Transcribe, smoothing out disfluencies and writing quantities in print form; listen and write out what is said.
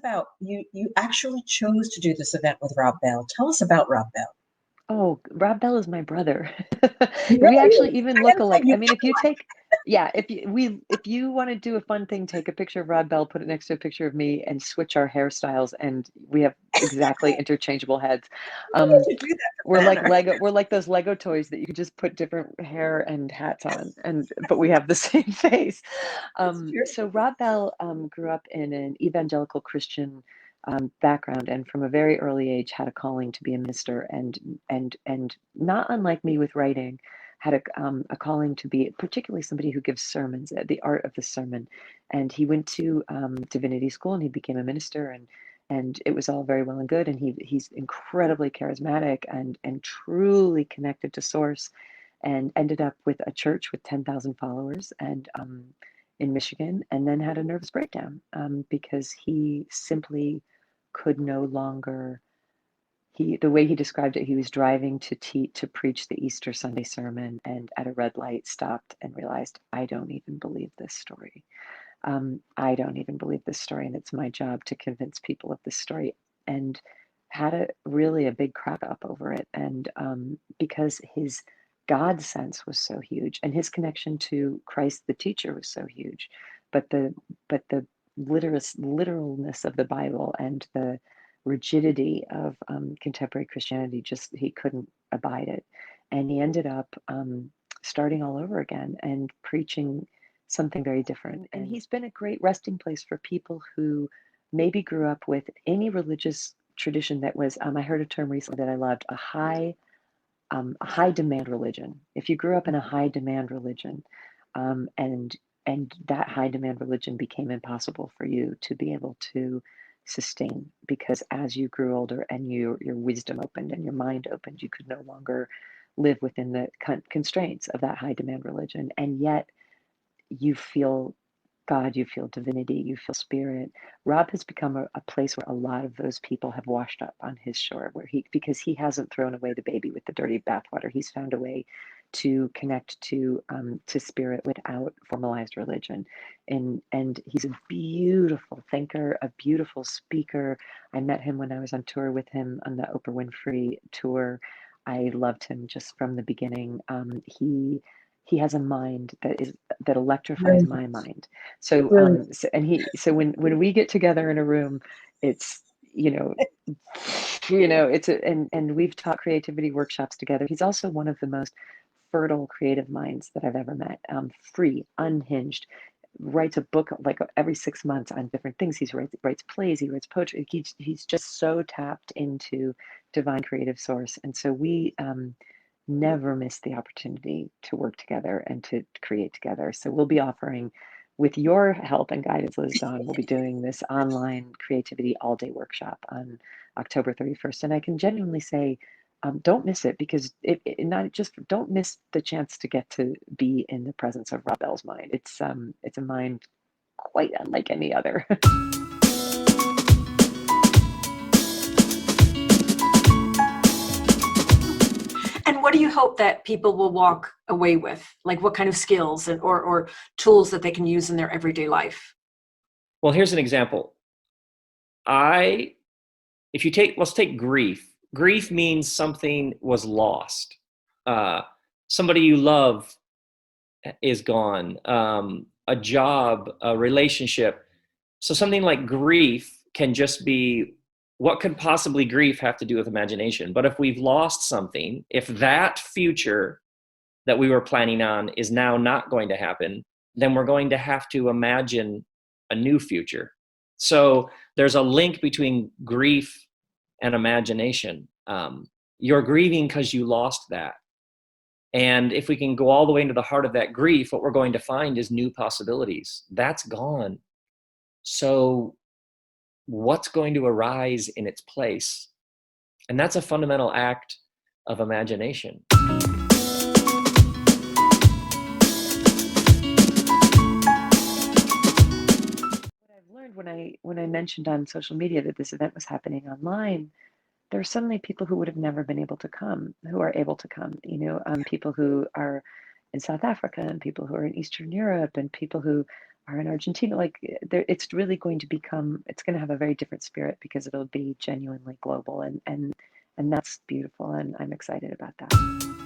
about you actually chose to do this event with Rob Bell. Tell us about Rob Bell. Oh, Rob Bell is my brother. He We really actually is. even I look gotta say, alike. I you mean, if you take, yeah, if you want to do a fun thing, take a picture of Rob Bell, put it next to a picture of me, and switch our hairstyles, and we have exactly interchangeable heads. need Um, to do that we're for like Banner. Lego, we're like those Lego toys that you can just put different hair and hats on, and but we have the same face. It's true. So Rob Bell grew up in an evangelical Christian background, and from a very early age had a calling to be a minister, and not unlike me with writing, had a calling to be particularly somebody who gives sermons, the art of the sermon. And he went to divinity school, and he became a minister, and it was all very well and good. And he's incredibly charismatic and truly connected to source, and ended up with a church with 10,000 followers, and in Michigan, and then had a nervous breakdown because he simply could no longer. The way he described it, he was driving to preach the Easter Sunday sermon, and at a red light stopped and realized, I don't even believe this story. I don't even believe this story, and it's my job to convince people of this story. And had really a big crack up over it, and because his God sense was so huge, and his connection to Christ the teacher was so huge, but the literalness of the Bible and the rigidity of contemporary Christianity, just he couldn't abide it, and he ended up starting all over again and preaching something very different. And he's been a great resting place for people who maybe grew up with any religious tradition that was, I heard a term recently that I loved, a high demand religion. If you grew up in a high demand religion, and that high demand religion became impossible for you to be able to sustain, because as you grew older and your wisdom opened and your mind opened, you could no longer live within the constraints of that high demand religion, and yet you feel God, you feel divinity, you feel spirit. Rob has become a place where a lot of those people have washed up on his shore, because he hasn't thrown away the baby with the dirty bathwater. He's found a way to connect to spirit without formalized religion, and he's a beautiful thinker, a beautiful speaker. I met him when I was on tour with him on the Oprah Winfrey tour. I loved him just from the beginning. He has a mind that electrifies Really, my mind. So, really. when we get together in a room, it's, you know, it's and we've taught creativity workshops together. He's also one of the most fertile creative minds that I've ever met. Free, unhinged, writes a book like every 6 months on different things. He writes plays, he writes poetry. He's just so tapped into divine creative source, and so we never miss the opportunity to work together and to create together. So we'll be offering, with your help and guidance, Liz Dawn, we'll be doing this online creativity all-day workshop on October 31st. And I can genuinely say, don't miss it, because not just don't miss the chance to get to be in the presence of Rob Bell's mind. It's a mind quite unlike any other. And what do you hope that people will walk away with? Like what kind of skills or tools that they can use in their everyday life? Well, here's an example. Let's take grief. Grief means something was lost. Somebody you love is gone. A job, a relationship. So something like grief can just be, what could possibly grief have to do with imagination? But if we've lost something, if that future that we were planning on is now not going to happen, then we're going to have to imagine a new future. So there's a link between grief and imagination. You're grieving because you lost that. And if we can go all the way into the heart of that grief, what we're going to find is new possibilities. That's gone. So what's going to arise in its place? And that's a fundamental act of imagination. What I've learned when I mentioned on social media that this event was happening online, there are suddenly people who would have never been able to come, who are able to come, people who are in South Africa, and people who are in Eastern Europe, and people who are in Argentina, like it's really going to become, it's going to have a very different spirit because it'll be genuinely global, and that's beautiful, and I'm excited about that.